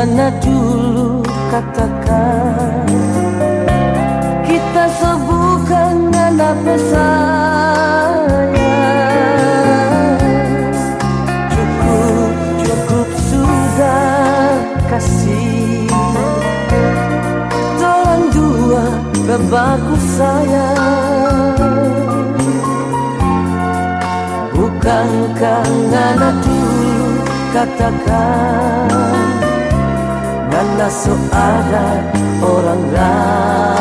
ngana dulu katakan, kita sebukan ngana pesayang. Cukup, cukup sudah kasih, tolong dua bebaku sayang. Bukankah ngana dulu katakan, ngana so ada orang lain.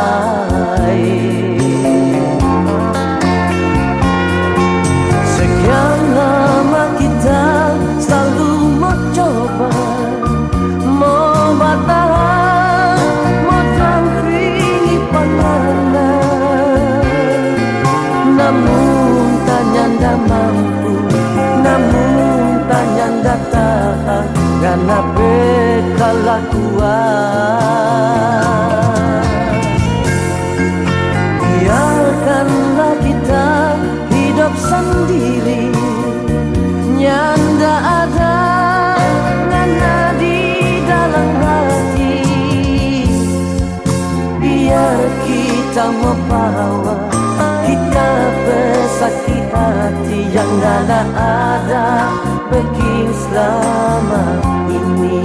Sekian lama kita selalu mau coba, mau bertahan, mau dampingi pandangan. Namun tanya ndak mampu, namun tanya ndak tahan, karena bekalah kuat. Biarkanlah kita hidup sendiri, nyanda ada ngana di dalam hati. Biar kita membawa, kita bersakit hati yang ngana ada begini selama ini.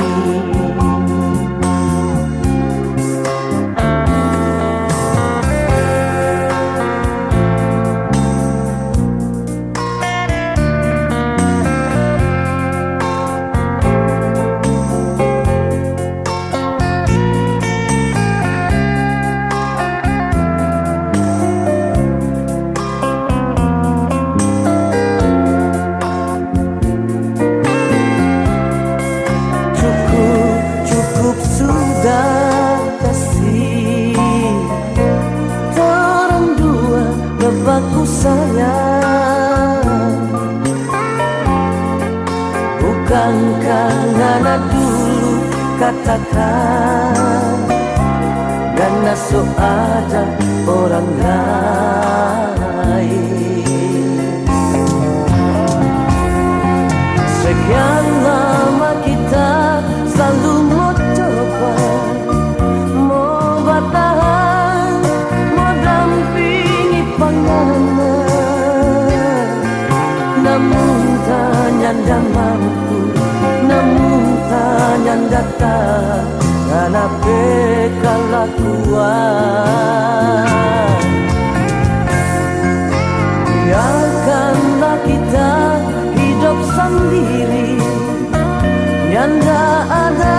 Aku sayang, bukankah ngana dulu katakan, ngana so ada orang lain. Sekian lama kita selalu mau coba, mau bertahan, mau dampingi pandangan. Namun tanya ndak mampu, namun tanya ndak tahan, karena bekalah kuat. Biarkanlah kita hidup sendiri, nyanda ada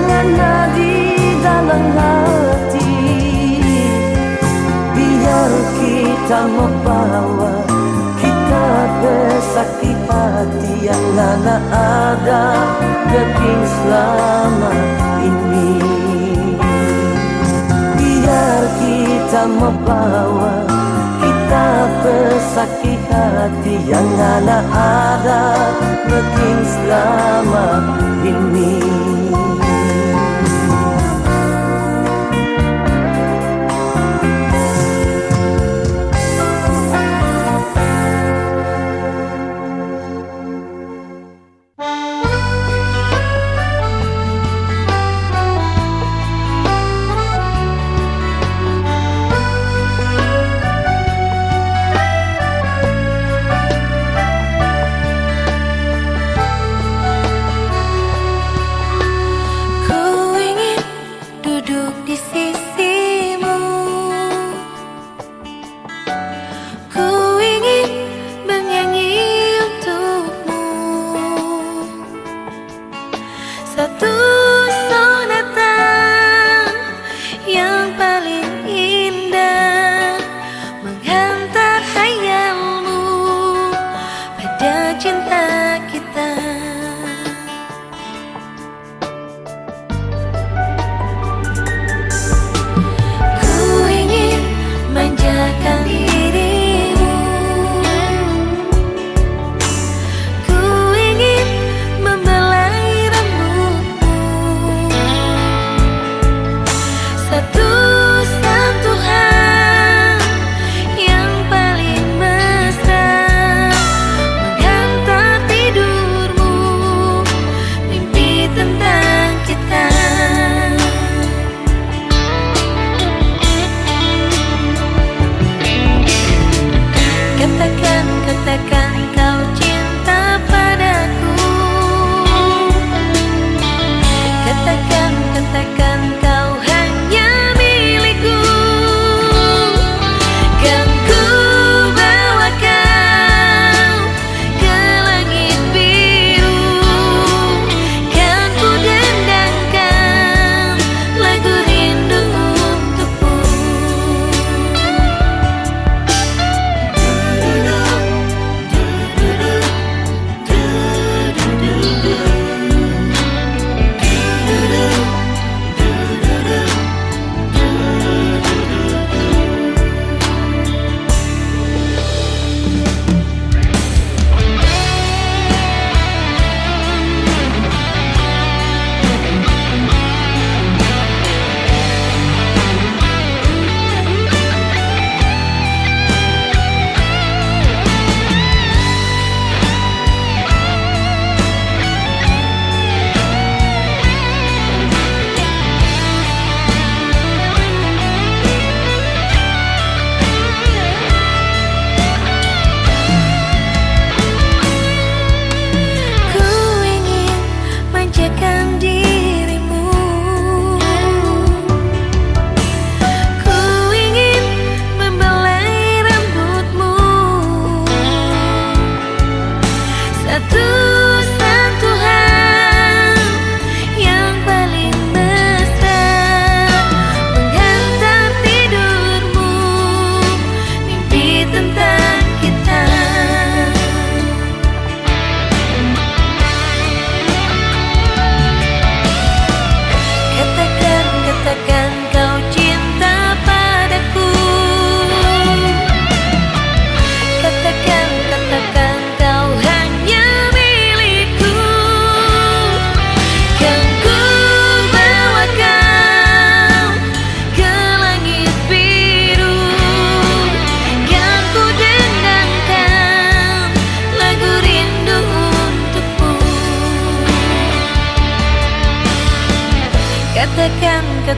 ngana di dalam hati. Biar kita membawa, kita bersakit hati yang ngana ada begini selama ini. Biar kita membawa, kita bersakit hati yang ngana ada begini selama ini.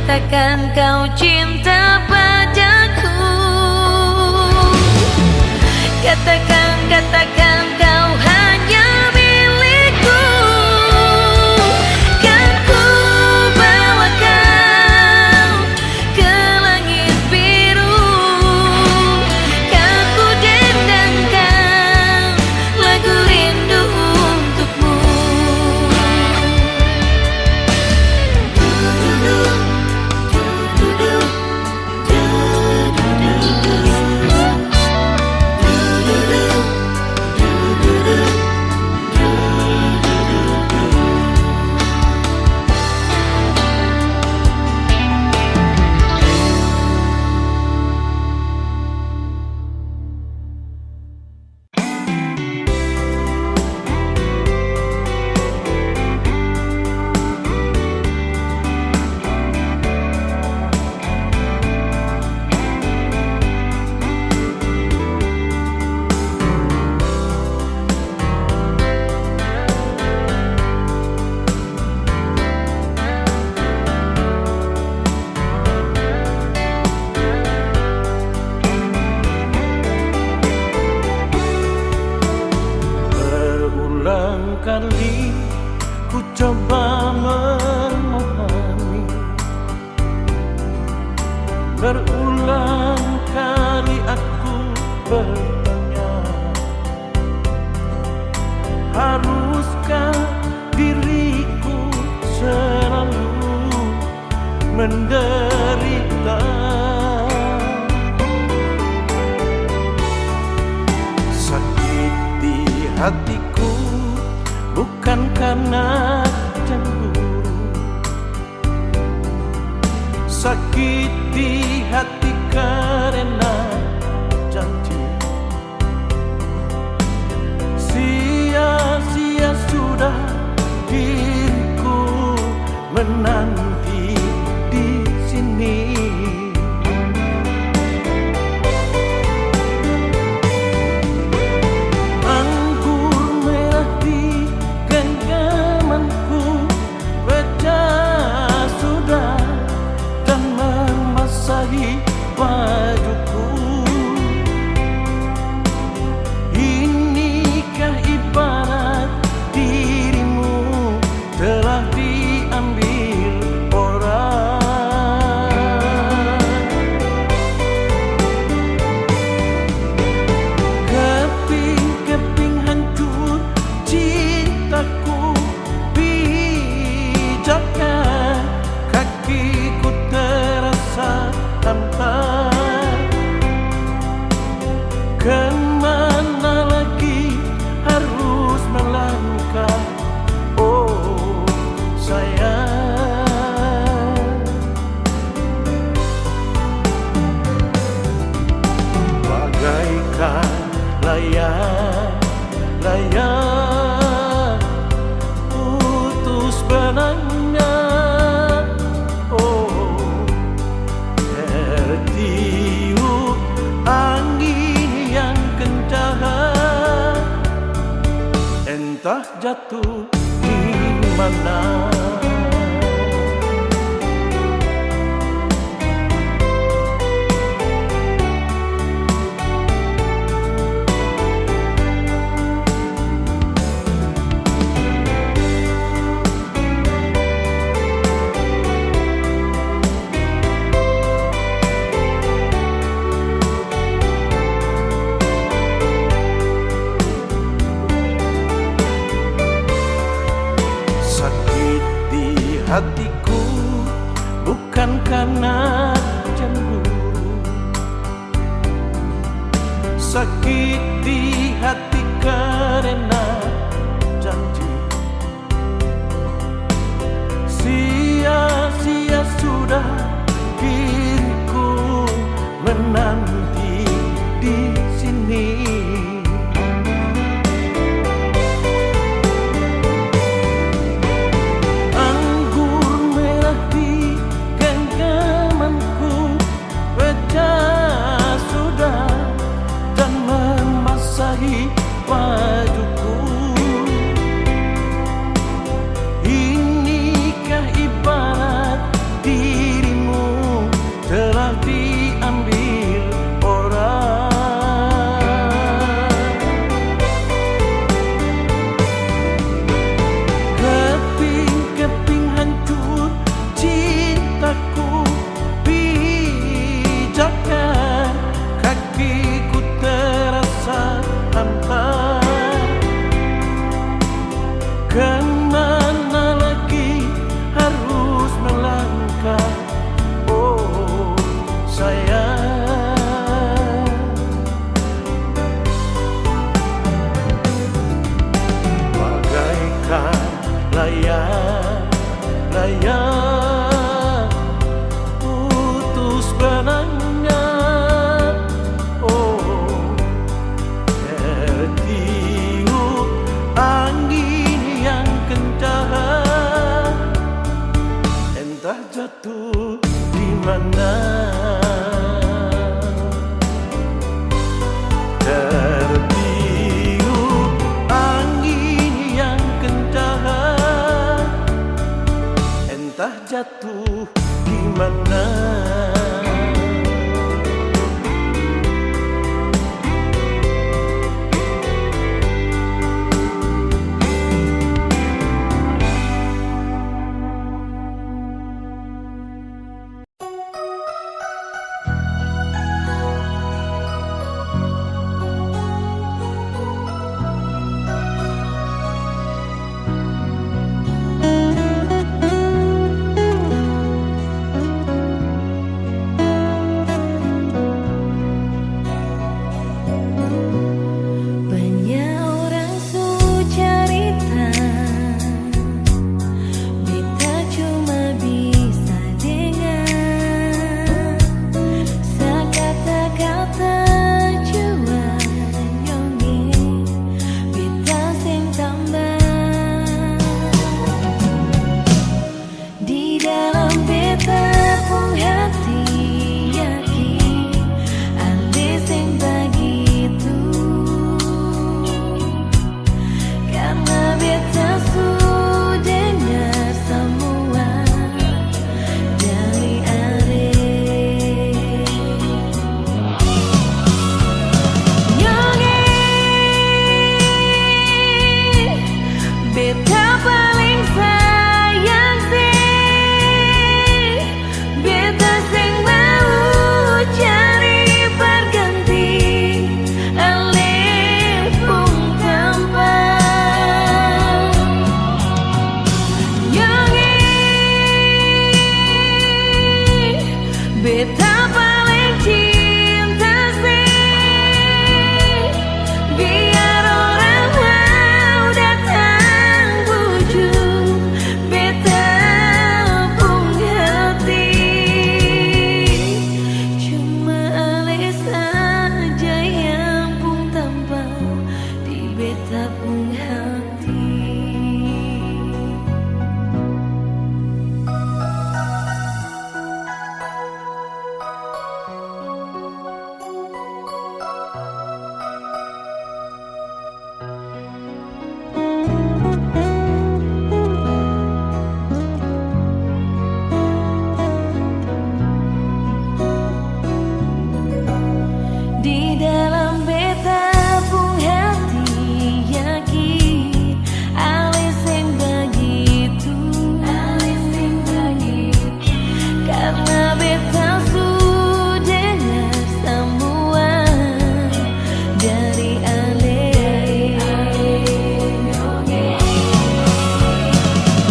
katakan kau cinta padaku. Katakan kau hanya milikku. Kan ku bawa kau ke langit biru. Kan ku dendangkan lagu rindu untukmu. Berulang kali ku coba memahami, berulang kali aku bertanya, haruskah diriku selalu menderita? Sakit di hatiku bukan karena cemburu, sakit di hati karena janji. Sia-sia sudah diriku menanti di sini. Bajuku, inikah ibarat dirimu telah diambil orang? Keping-keping hancur cintaku, pijakan kakiku terasa hampa. Kemana lagi harus melangkah, oh sayang? Bagaikan layang putus benangnya, tertiup angin yang kencang, entah jatuh di mana. Hatiku bukan karena cemburu, sakit di hati karena janji. Sia-sia sudah diriku menanti di sini. Bajuku, inikah ibarat dirimu sebenarnya. Oh, tertiup angin yang kencang, entah jatuh di mana. Tertiup angin yang kencang, entah jatuh di mana. Banyak orang sucarita, beta cuma bisa dengar sekata-kata jua nyonge, beta sing tambah di dalam beta pun hati yakin ale sing begitu. Karena beta sudah dengar semua dari are. Nyonge, beta paling sayang sih, beta sing mau cari berganti ale pun tanpa. Nyonge, beta paling cinta sih, biar orang mau datang bujuk beta pun hati. Cuma ale saja yang pun tanpa di beta pun hati. Di dalam beta pun hati yakin ale sing begitu. Karena beta sudah dengar semua dari ale.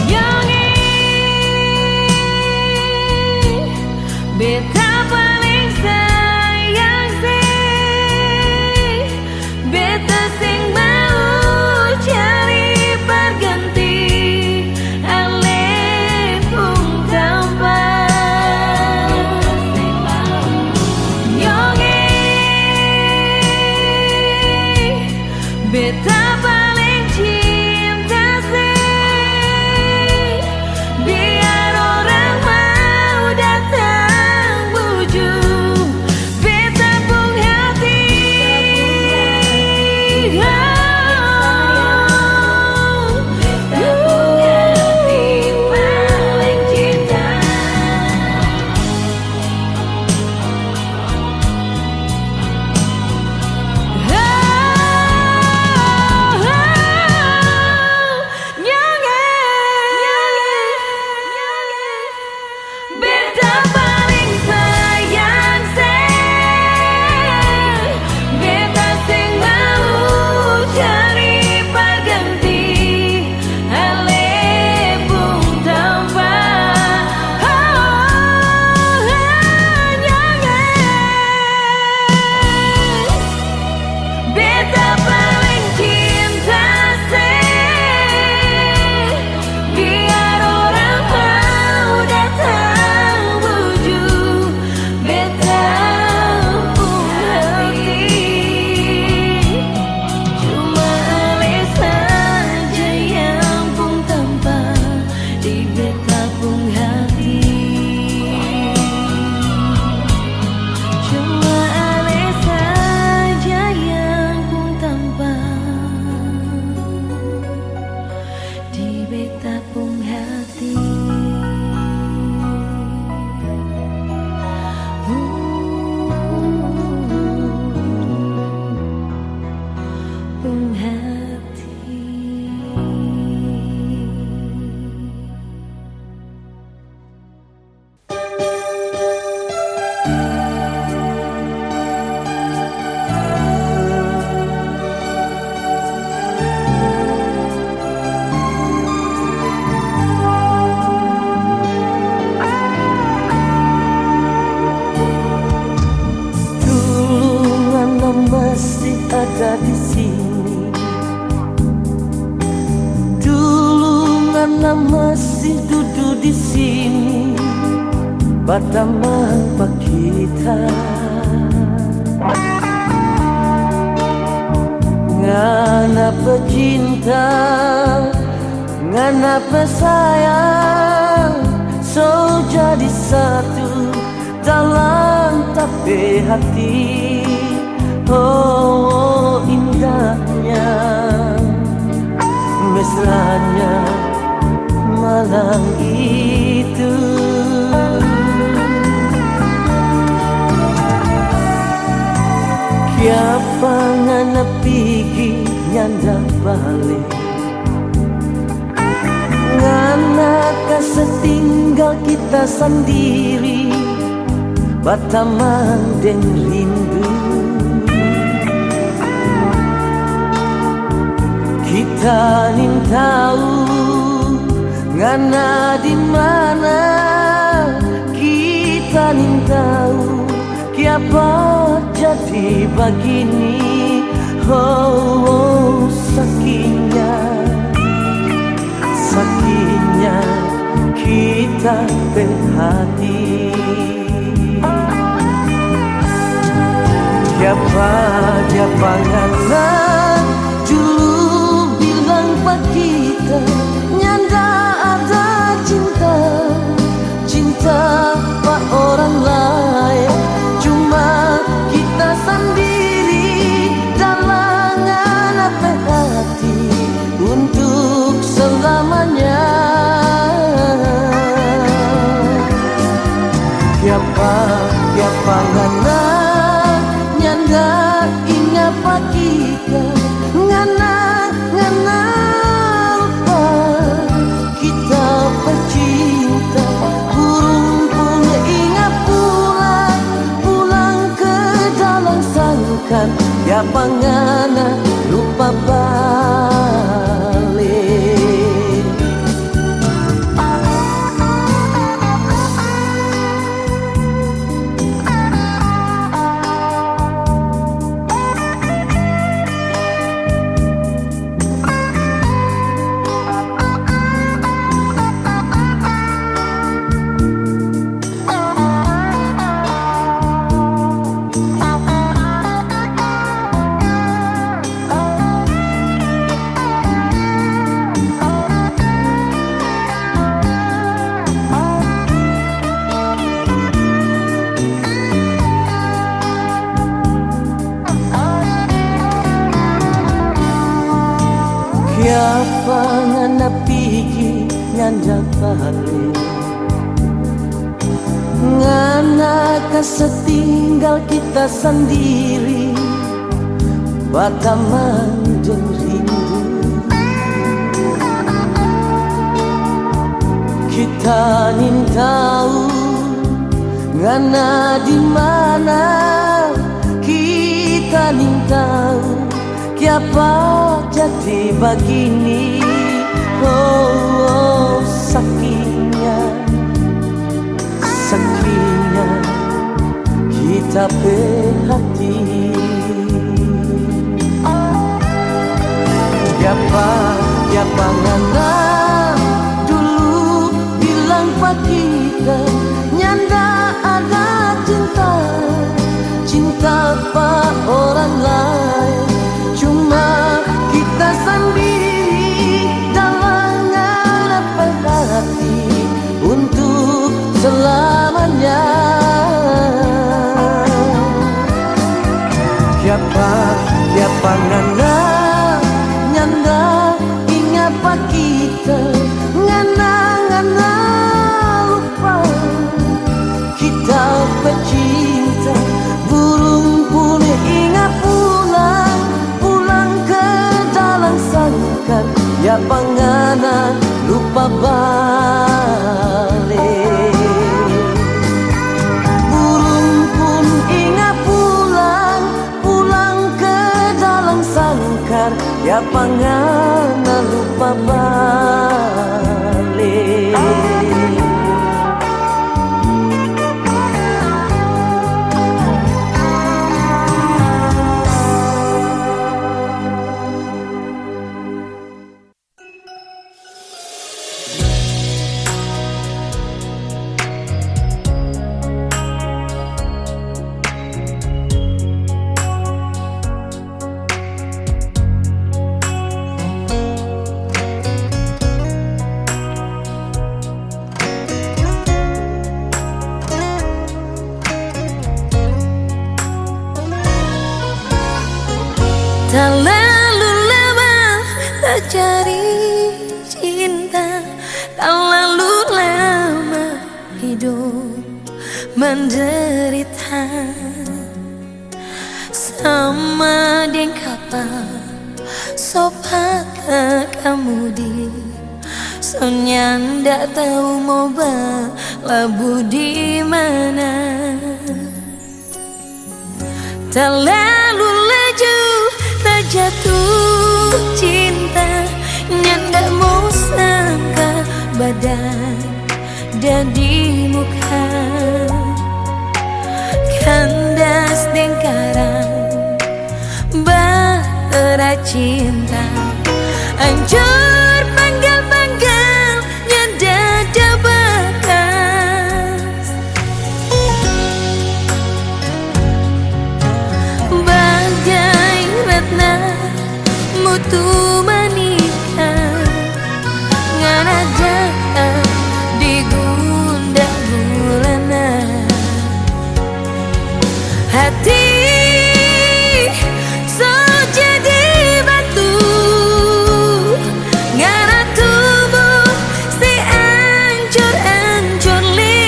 Nyonge, beta paling sayang sih, beta sing mau cari berganti ale pun tanpa. Nyonge, beta paling cinta sih, biar orang mau datang ada di sini. Dulu ngana masih duduk di sini, Bataman Pak kita. Ngana pecinta, ngana pesayang, so jadi satu dalam tapi hati. Oh indahnya, mesranya malam itu. Kiapa ngana pigi nyanda balik, ngana kasetinggal kita sendiri, Bataman dan rindu. Kita nin tahu ngana di mana, kita nin tahu kiapa jadi begini. Oh, sakitnya, sakitnya kita berhati. Kiapa ngana dulu bilang pak kita nyanda ada cinta, cinta pak orang lain, cuma kita sendiri dalam apa hati untuk selamanya. Kiapa ngana nyanda ingat pak kita, ngana lupa kita pecinta. Burung pun ingat pulang ke dalam sangkan, kiapa ngana lupa balik. Kiapa ngana pigi nyanda balik, ngana kasetinggal kita sendiri, Bataman dan rindu. Kita nin tahu ngana di mana, kita nin tahu kiapa jadi begini. Oh, sakitnya, sakitnya kita berhati. Kiapa ngana dulu bilang pak kita nyanda ada cinta, cinta pak orang lain, cuma kita sendiri dalam apa hati untuk selamanya. Kiapa ngana nyanda ingat pak kita, ngana lupa kita pecinta. Burung pun ingat pulang ke dalam sangkan, kiapa ngana lupa balik. Burung pun ingat pulang ke dalam sangkar, kiapa ngana lupa balik. Terlalu lama tak cari cinta, terlalu lama hidup menderita. Sama deng kapal sopata kamu di Sonyan ndak tahu mau labu di mana. Terlalu laju tak jatuh cinta, nyandak mau sangka badan dan di muka. Kandas deng karang batera cinta, hancur panggal-panggal nyanda bekas. Bagai ratna mutu manika, ngana datang di gundak gulana. Hati so jadi batu, ngana tubuh si ancur-ancur li.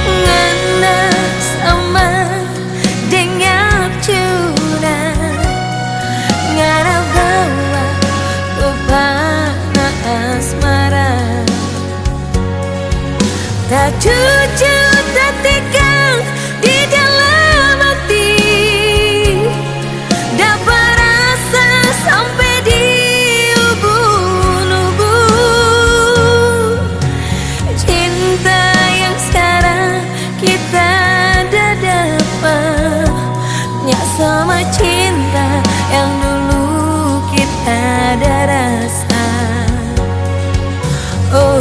Ngana sama dengar curang, ngana bawa tupana asmara. Tak jujur, tak tegang di dalam hati, dapat rasa sampai di ubun-ubun. Cinta yang sekarang kita dah dapat, nyak sama cinta yang dulu kita dah rasa. Oh,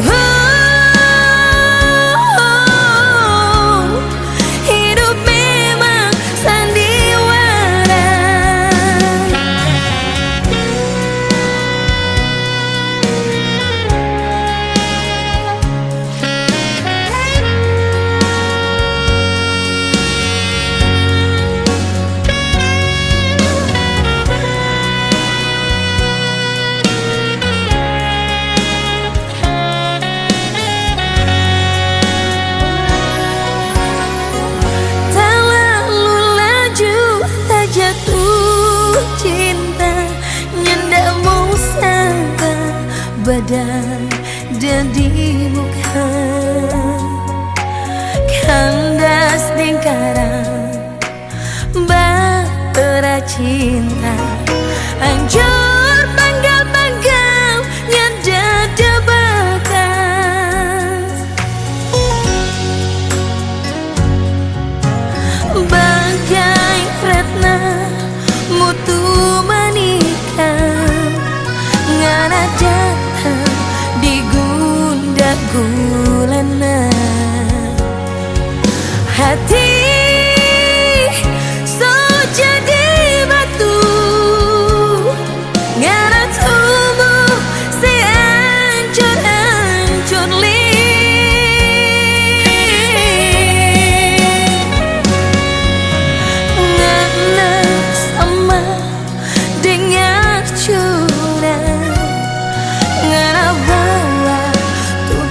badan dan di muka. Kandas deng karang batera cinta, hancur panggal-panggal nyanda bekas. Bagai ratna mutu manika, ngana datang di gundak gulana. Hati so jadi batu, ngana tubuh si ancur-ancur li. Ngana sama dengar curang, ngana bawa tuh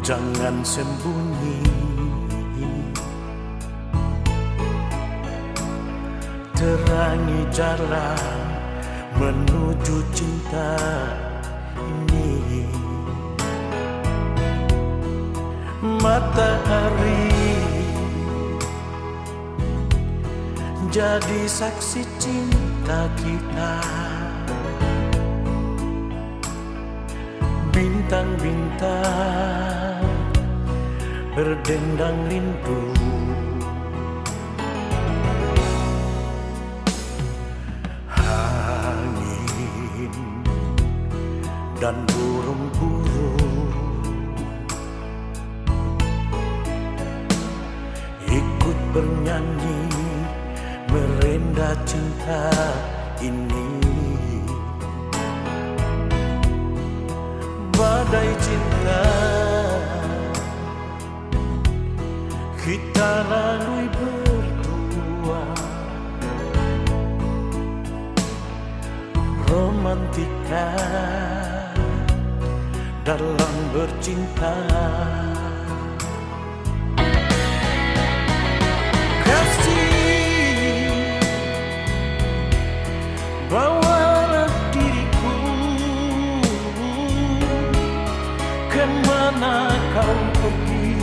Jangan sembunyi, terangi jalan menuju cinta ini. Matahari jadi saksi cinta kita. Bintang-bintang berdendang rindu. Angin dan burung-burung ikut bernyanyi merenda cinta ini. Badai cinta kita lalui berdua, romantika dalam bercinta. Kasih, bawalah diriku kemana kau pergi,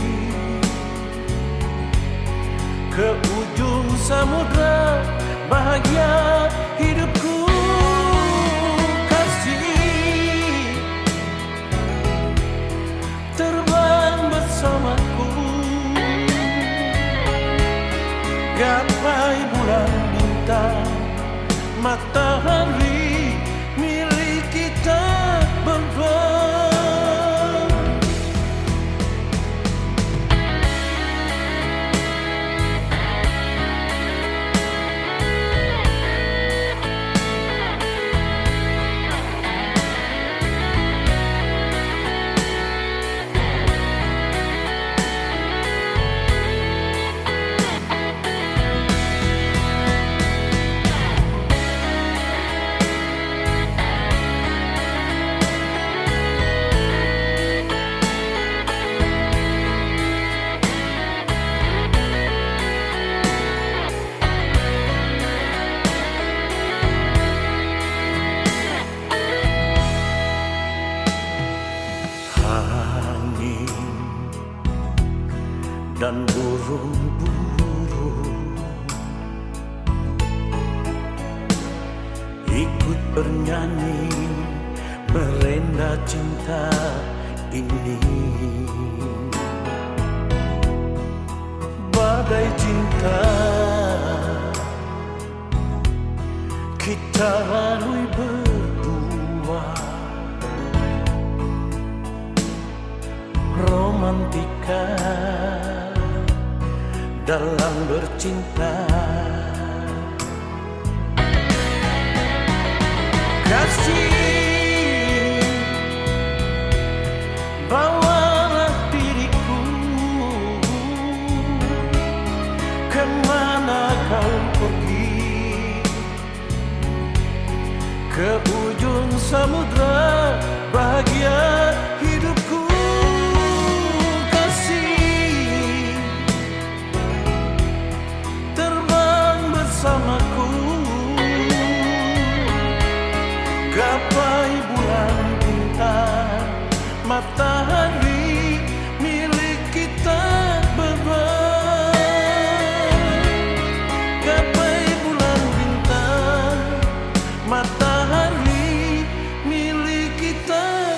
ke ujung samudra bahagia hidupku. Kasih, terbang bersamaku, gapai bulan bintang, matahari milik kita berdua. Angin dan burung-burung ikut bernyanyi merenda cinta ini. Badai cinta kita lalui berdua, romantika dalam bercinta. Kasih, bawalah diriku kemana kau pergi, ke ujung samudra bahagia hidupku. Bersamaku, gapai bulan bintang, matahari milik kita berdua. Gapai bulan bintang, matahari milik kita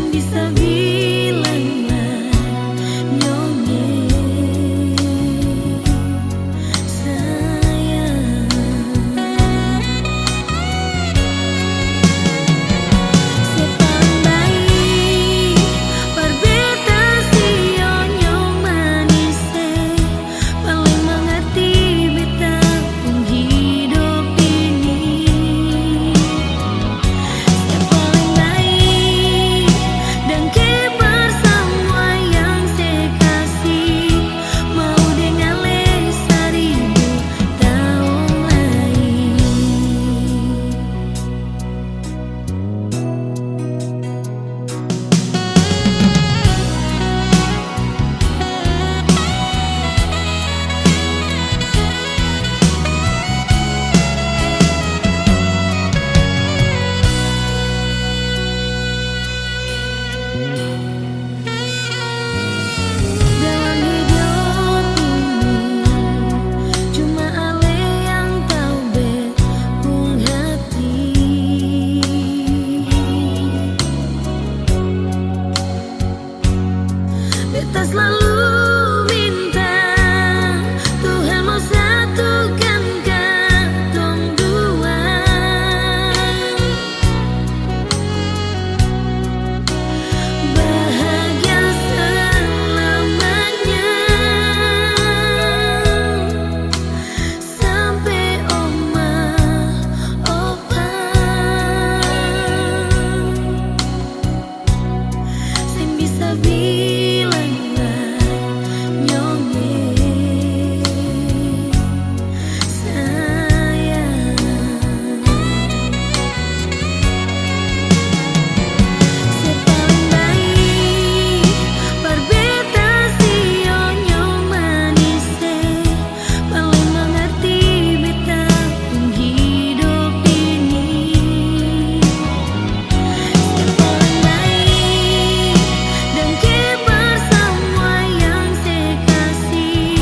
bisa bilanglah nyonge sayang. Sepandai berbeda sio nyong manise, paling mengerti beta pun hidup ini. Paling baik dan kibar semua yang saya kasih, mau dengan lestari tahun lain. Dalam hidup ini cuma Ale yang tahu betul hati. Beta selalu minta Tuhan mau satukan katong dua, bahagia selamanya, sampai oma opa. Sing bisa bilanglah nyonge sayang. Sepandai berbeda sio nyong manise, paling mengerti beta pun hidup ini. Paling baik dan kibar semua yang saya kasih,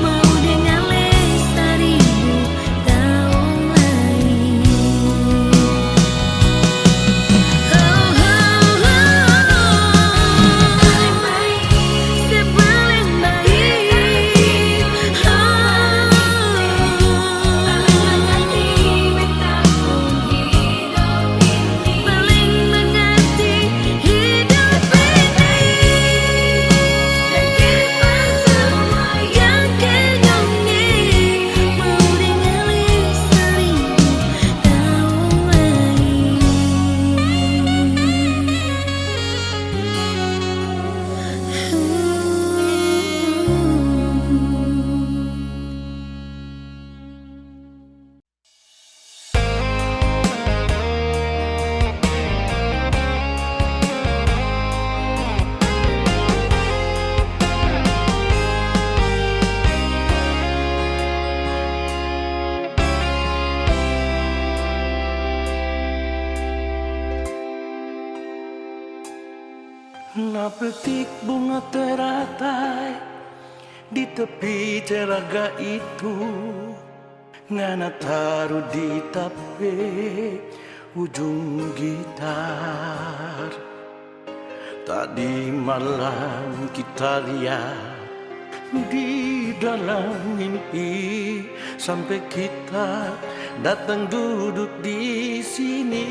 mau dengan lestari tahun lain. Paling baik, sepaling baik, paling mengerti beta pun hidup ini, paling mengerti hidup ini, dan kibar semua yang kenyonge, mau dengan lestari tahun lain. Napetik bunga teratai di tepi telaga itu, ngana taruh di tape ujung gitar. Tadi malam kita lihat di dalam mimpi, sampai kita datang duduk di sini.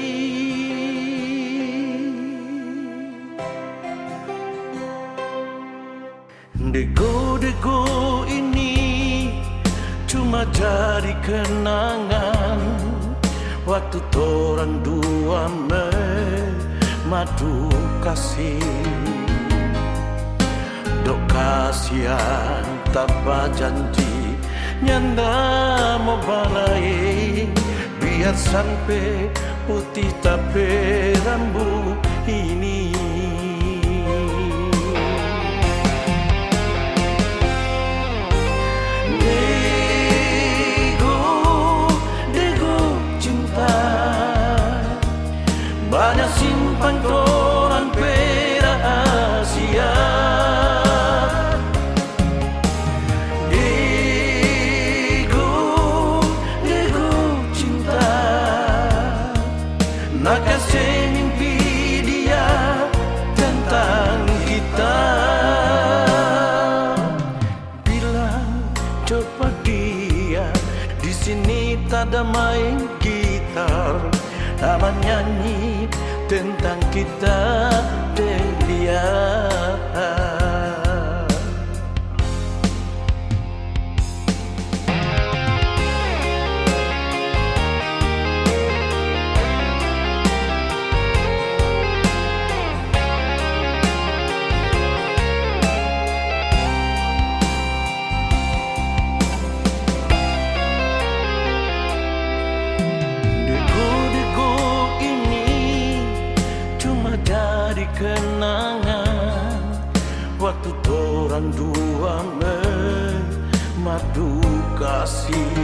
Dego-dego ini cuma jadi kenangan waktu torang dua madu kasih. Dok kasihan tanpa janji, nyanda mau balai, biar sampai putih tapi rambut ini. Banyak simpan torang rahasia, Dego cinta, nak kasih mimpi di tentang kita dan dia. Kenangan waktu orang dua memadu kasih,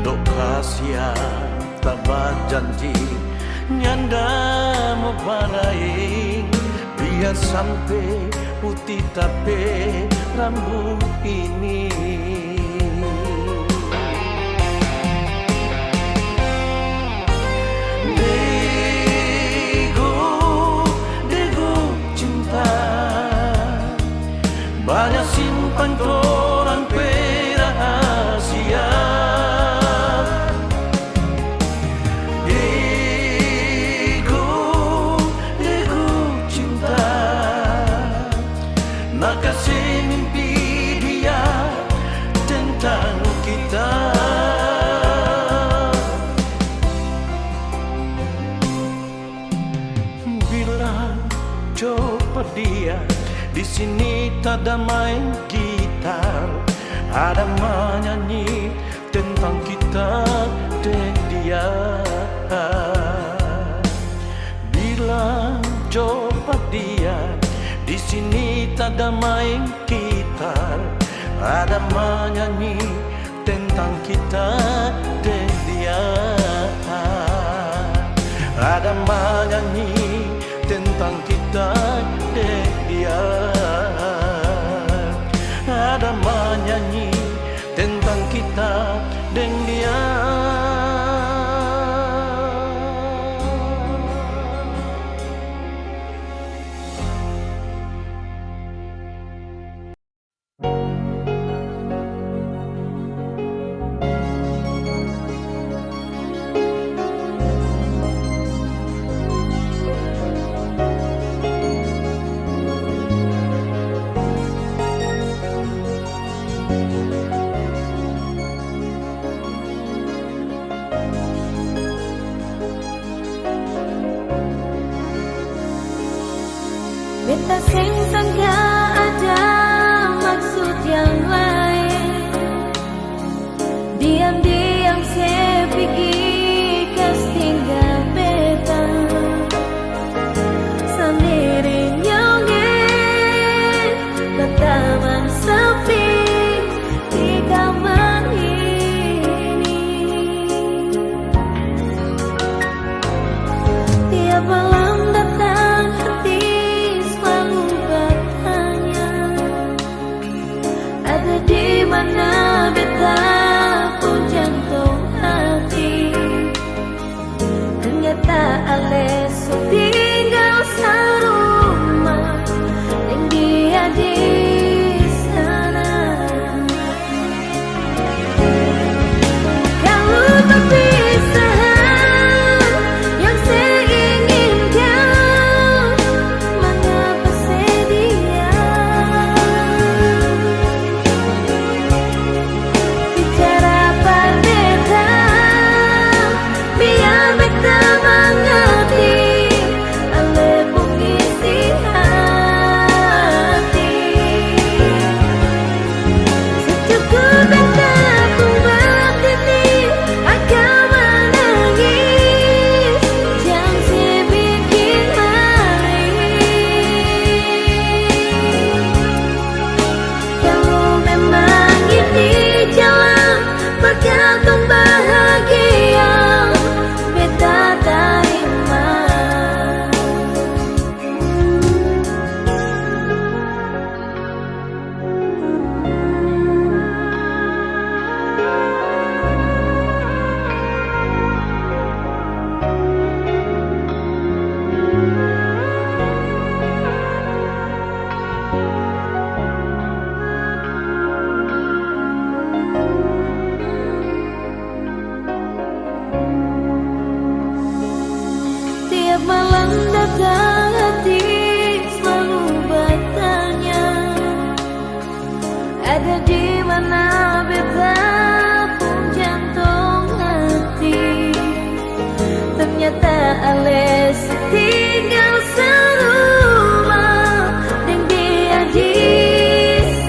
dok kasihan tabah janji nyanda mau balai, biar sampai putih tapi rambut ini. Banyak simpan koran rahasia, ego cinta, nak kasih mimpi dia tentang kita. Bilang coba dia, di sini tak ada main gitar, ada menyanyi tentang kita dan dia. Bilang coba dia, di sini tak ada main gitar, ada menyanyi tentang kita dan dia. Ada menyanyi tentang kita dan dia. Ada menyanyi tentang kita dan dia. Beta sing sangka ada maksud yang lain, diam-diam saya pergi kas tinggal beta sendiri nyongeng ke taman sepi di kamar ini. Tiap malam datang hati the malam datang hati selalu bertanya, ada di mana beta pun jantung hati. Ternyata ales tinggal serumah dan dia di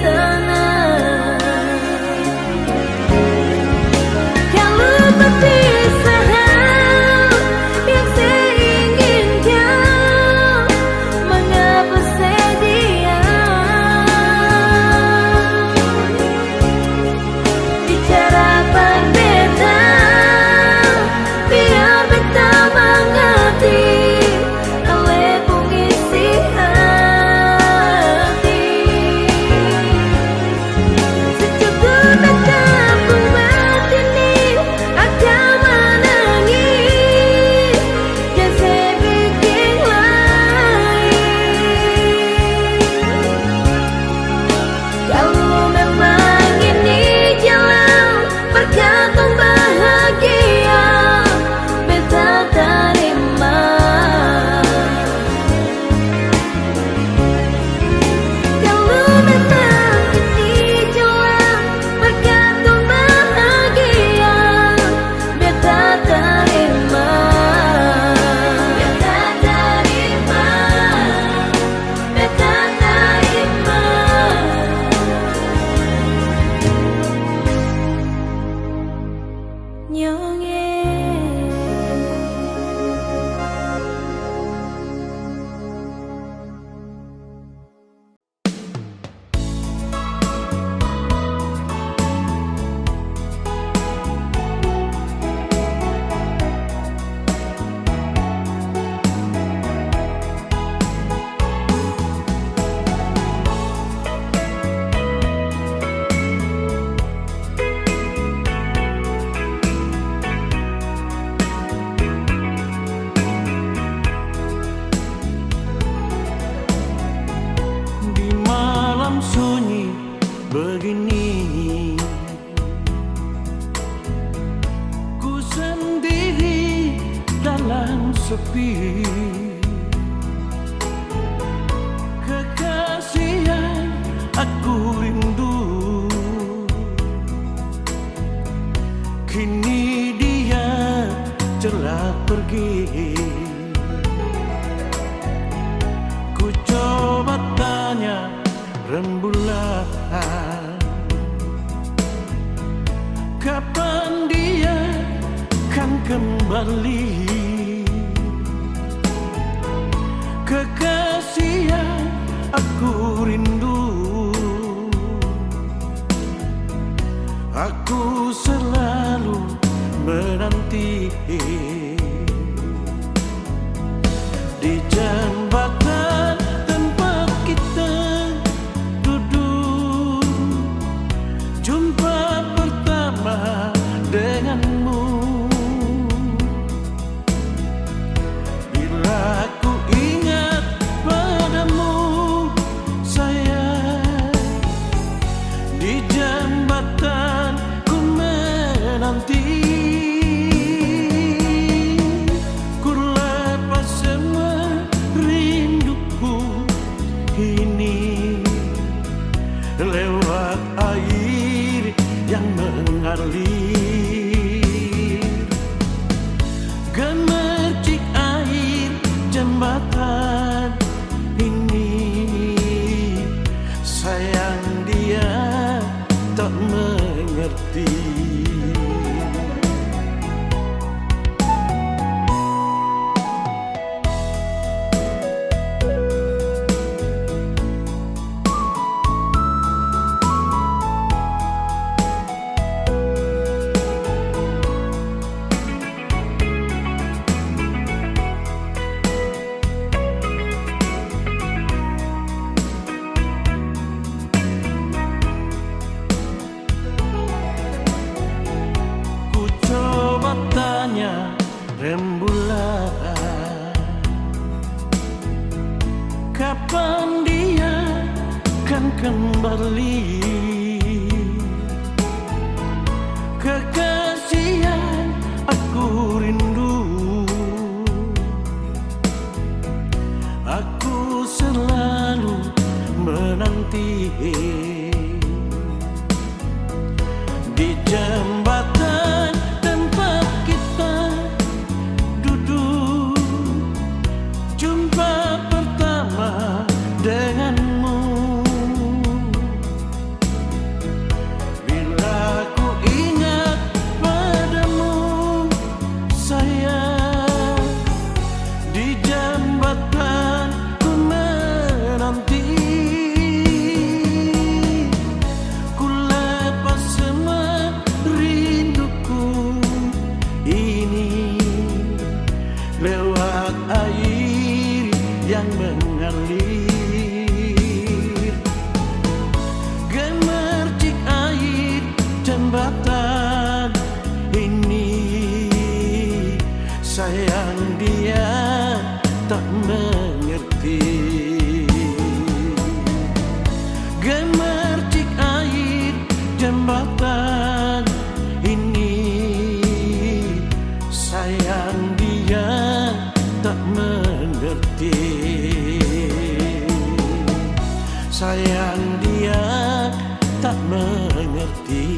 sana. Kalau perpisahan yang saya inginkan, mengapa sedia bicara berbeda, biar beta mengerti oleh pengisi hati. Secukup beta buat ini akan menangis, dan saya bikin lain. Kalau memang ini jalan berkatong bahagia, beta terima. Kalau memang ini jalan berkatong bahagia, beta terima. Beta terima. Beta terima. Nyonge. Di malam sunyi begini, ku sendiri dalam sepi. Kekasih yang aku rindu, kini dia telah pergi. Ku coba tanya rembulan, kapan dia kan kembali? Kekasih yang aku rindu, aku selalu menanti. Di jembatan tempat kita duduk, jumpa pertama denganmu. Bila ku ingat padamu sayang, di jembatan ku menanti. Ku lepas semua rinduku ini lewat air yang mengalir, gemercik air jembatan ini. Sayang dia tak mengerti. rembulan. Kapan dia kan kembali? Kekasih yang aku rindu, menanti. Di jembatan tempat kita duduk, jumpa pertama denganmu. Bila ku ingat padamu sayang, di jembatan ku menanti. Ku lepas semua rinduku ini lewat air yang mengalir. Gemercik air jembatan ini, sayang dia tak mengerti. Gemercik air jembatan ini, sayang dia tak mengerti. Sayang dia tak mengerti.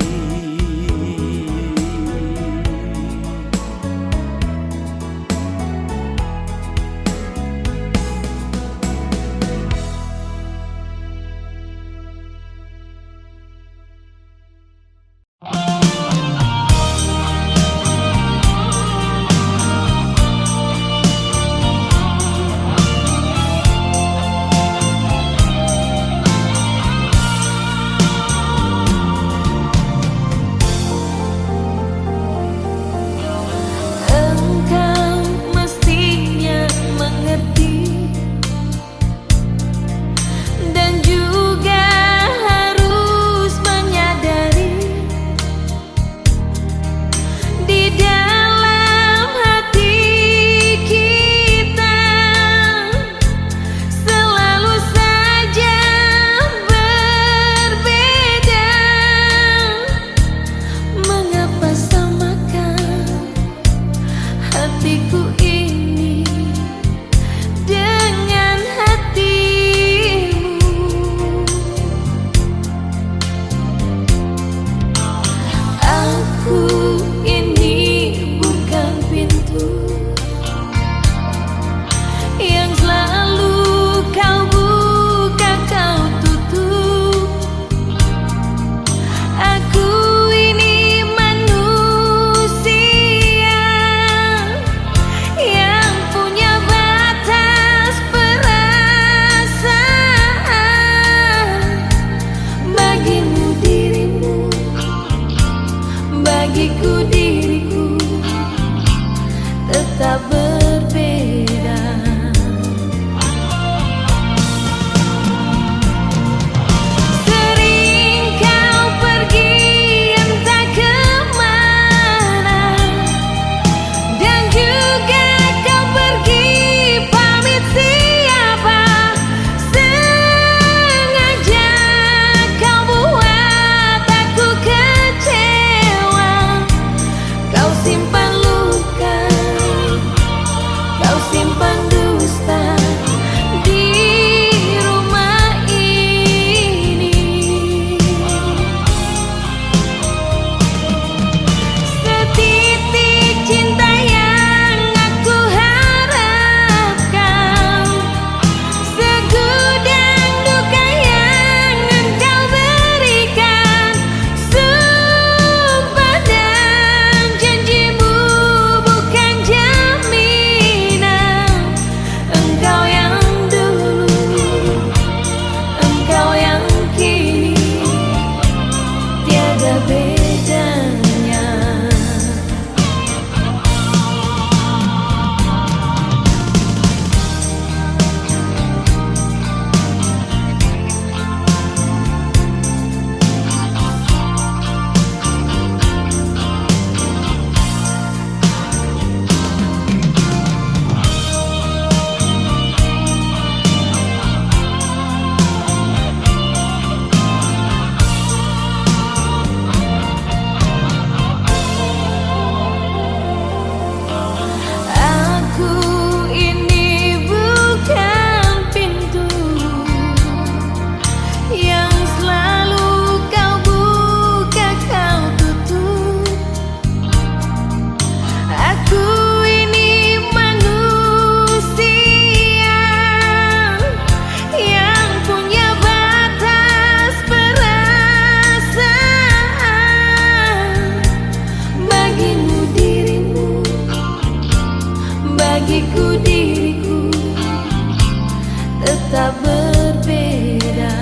tak berbeda.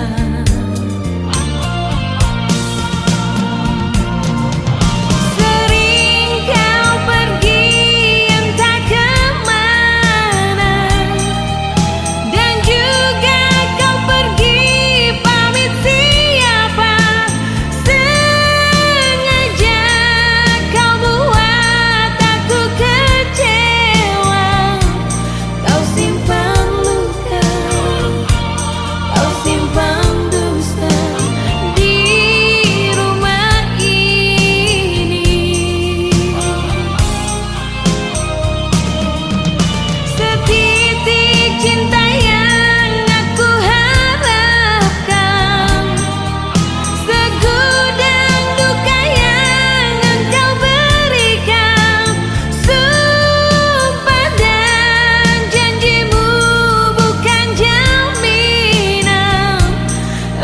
Sering kau pergi entah kemana, dan juga kau pergi pamit siapa. Sengaja kau buat aku kecewa. Kau simpan luka, kau simpan dusta di rumah ini. Setitik cinta yang aku harapkan, segudang duka yang engkau berikan. Sumpah dan janjimu bukan jaminan.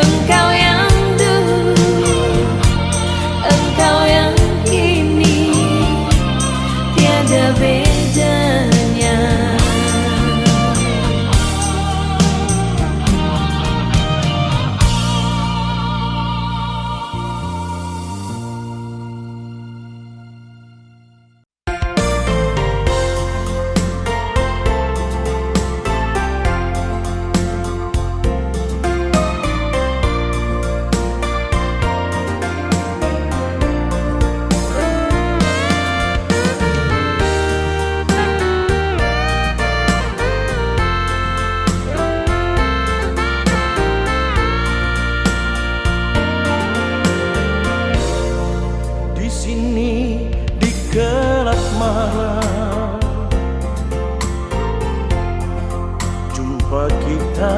Engkau yang dulu, engkau yang kini, tiada bedanya. Di sini di gelap malam, jumpa kita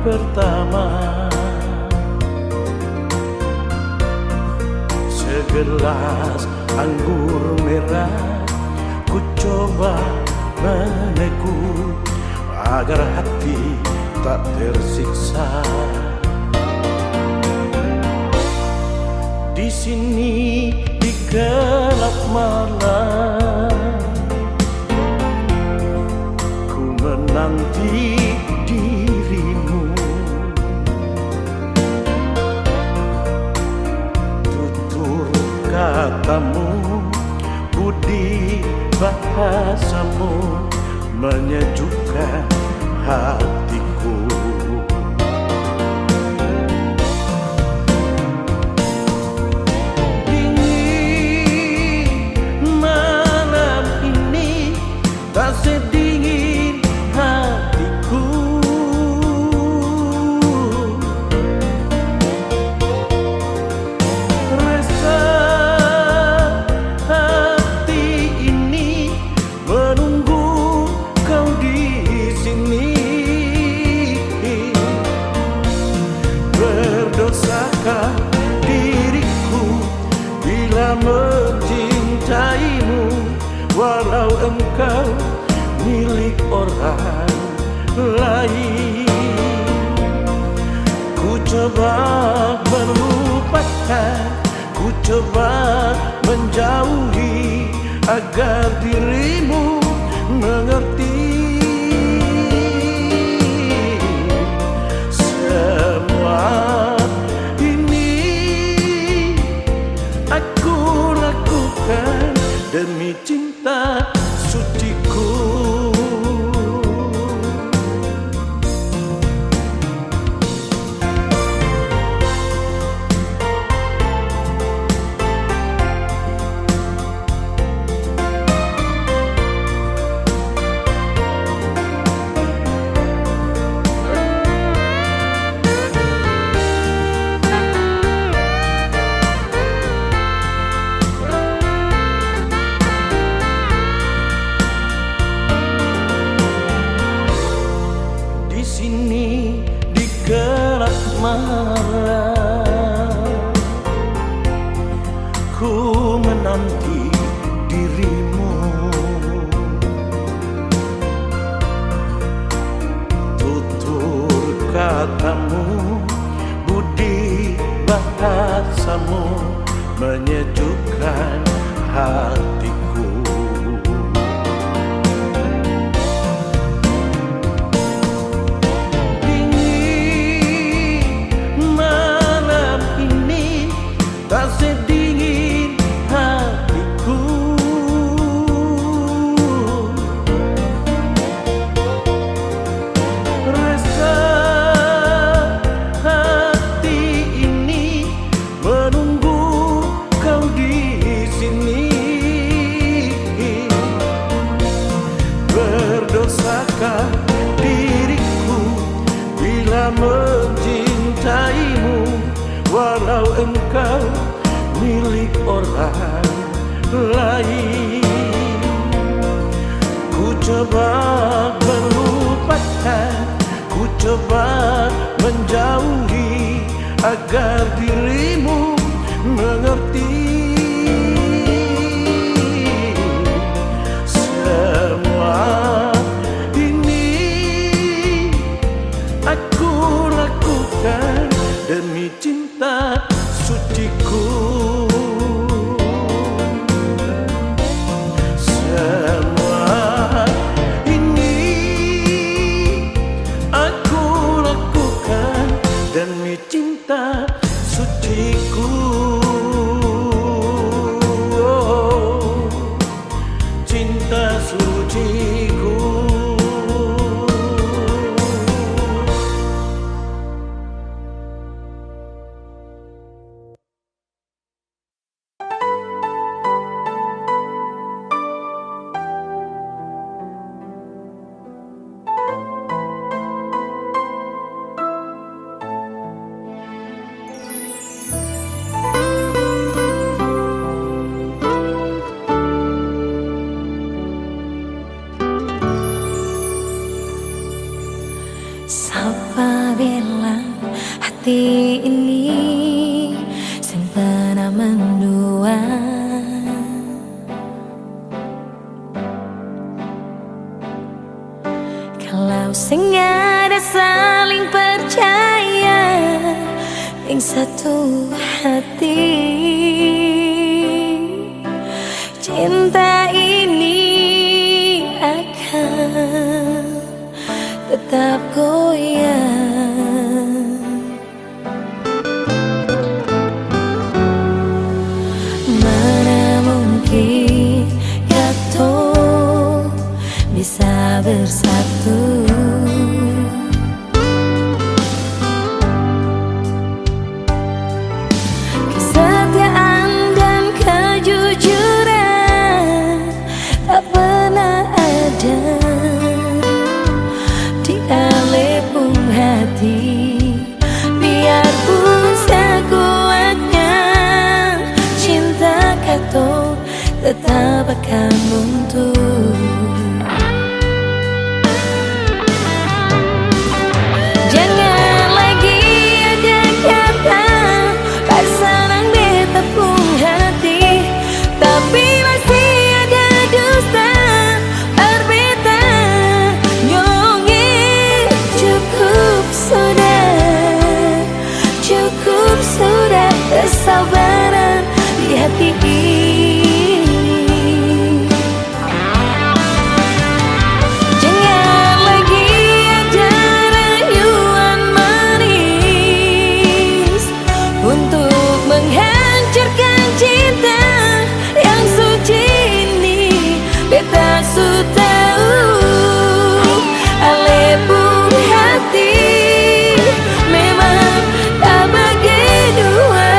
pertama. Segelas anggur merah ku coba meneguh agar hati tak tersiksa. Di sini di gelap malam, ku menanti dirimu. Tutur katamu, budi bahasamu menyejukkan hatiku. Tak sedingin hatiku, rasa hati ini menunggu kau di sini. Berdosakah diriku bila mencintaimu, walau engkau milik orang lain. Ku coba melupakan, ku coba menjauhi agar dirimu mengerti. Semua ini aku lakukan demi cinta suciku. Ku menanti dirimu, tutur katamu, budi bahasamu menyejukkan hatiku. Di cinta mencintaimu, walau engkau milik orang lain. Ku coba melupakan, ku coba menjauhi, agar dirimu mengerti. Semua ini aku lakukan demi cinta suciku. Semua ini aku lakukan demi cinta suciku. Oh, cinta suciku. Siapa bilang hati ini sempena mendua? Kalau sing ada saling percaya yang satu hati, cinta ini akan tetap goyang. Mana mungkin kita bisa bersatu, kesetiaan dan kejujuran tak pernah ada di alepung hati. Biarpun sekuatnya cinta kata tetap akan runtuh. Jangan lagi ada kata pasangan betapung hati, tapi masih ada dusta berbeda. Cukup sudah kesabaran di hati ini. Jangan lagi ada rayuan manis untuk menghancurkan cinta yang suci ini. Beta su tahu alepung hati memang tak berdua.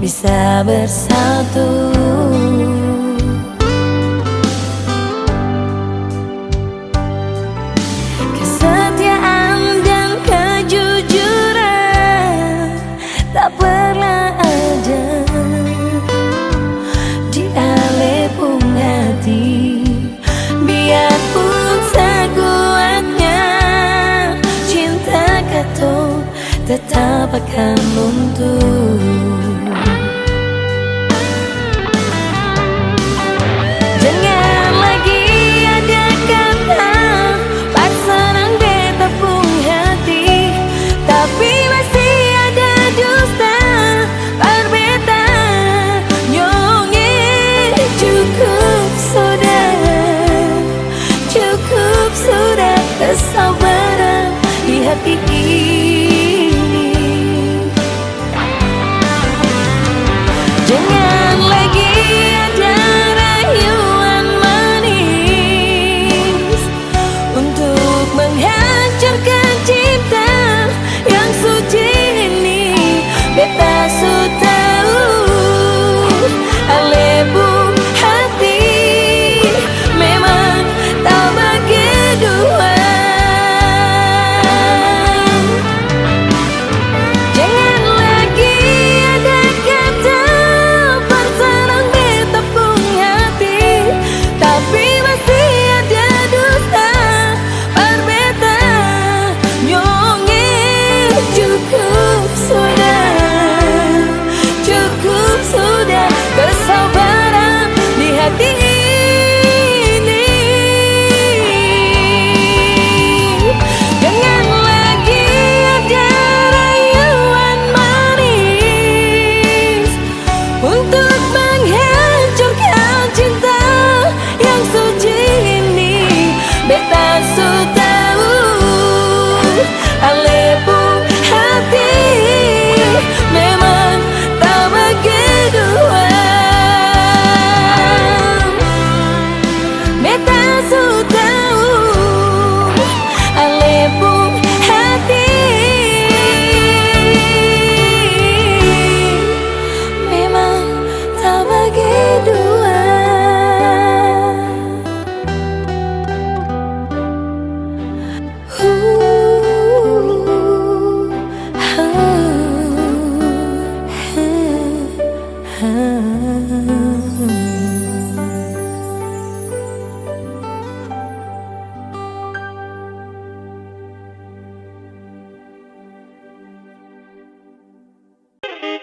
Bisa bersatu, kesetiaan dan kejujuran tak pernah ada di alepung hati. Biarpun sekuatnya cinta kata tetap akan runtuh. Malam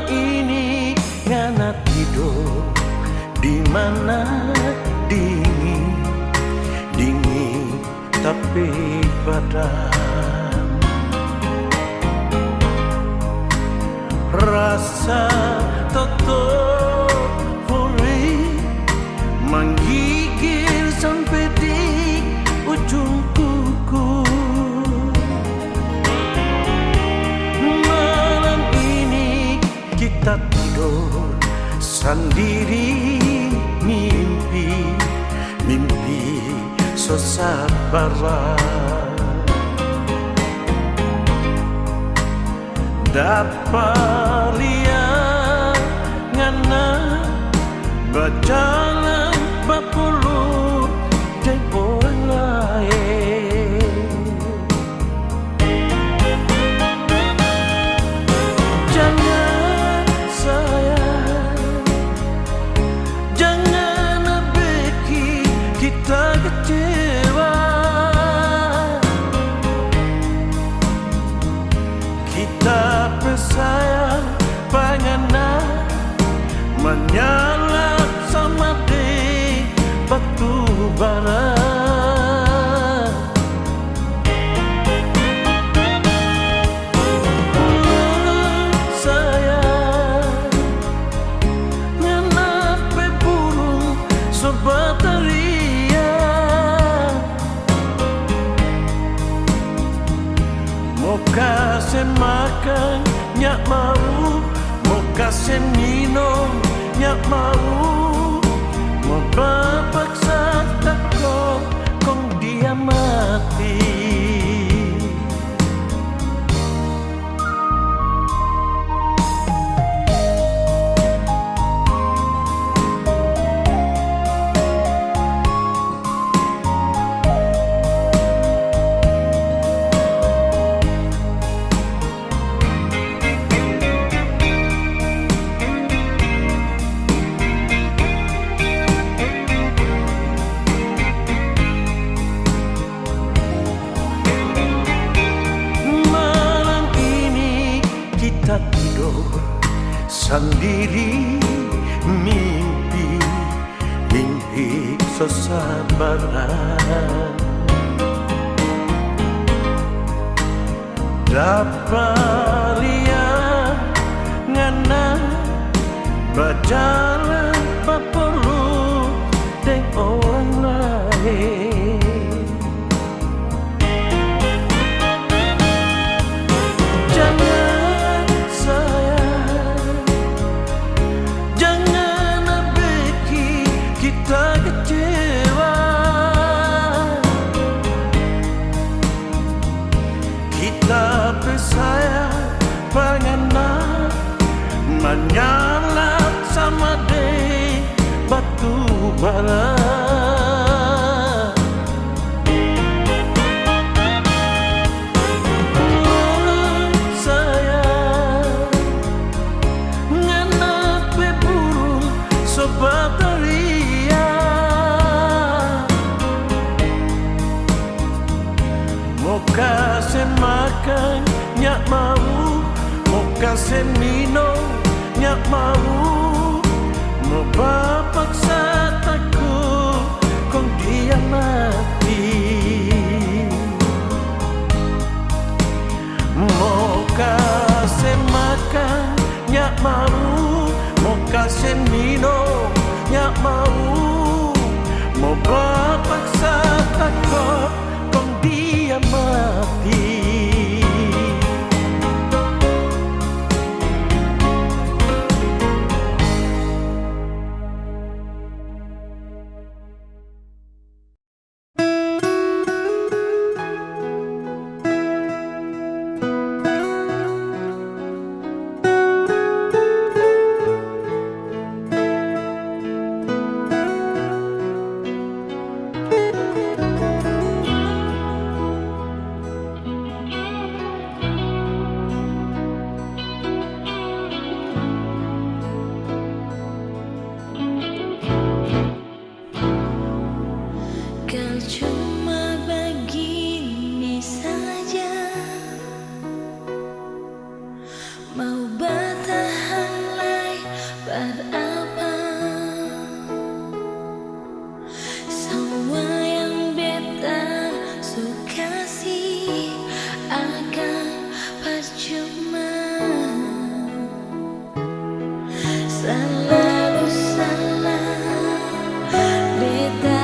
ini ngana tidur di mana dingin, dingin tapi badan. Rasa totofuri menggigil sampai di ujung kuku. Malam ini kita tidur sendiri, mimpi, mimpi sesabaran. Dapat lihat ngana berjalan berpuluh dan orang lain. Jangan sayang, jangan bikin kita kecewa. Kita bersayang pengen menyala sama di batu bara. Sayang, kenapa burung sobatria mau kasih makan nyak mau, mau kasih minum nyak mau, mau paksa takut kong dia mati. Kita tidur sendiri, mimpi, mimpi sesabaran. Dapat lihat ngana berjalan berpuluh dengan orang lain. Jangan sayang, jangan bikin kita kecewa. Kita bersayang pengen menyala sama di batu bara. Sobatria mau kasih makan nyak mau, mau kasih minum nyak mau, mau paksa takut kong dia mati. Mau kasih makan nyak mau, mau kasih minum nyak mau, mau paksa takut kong dia mati. Selalu salah beta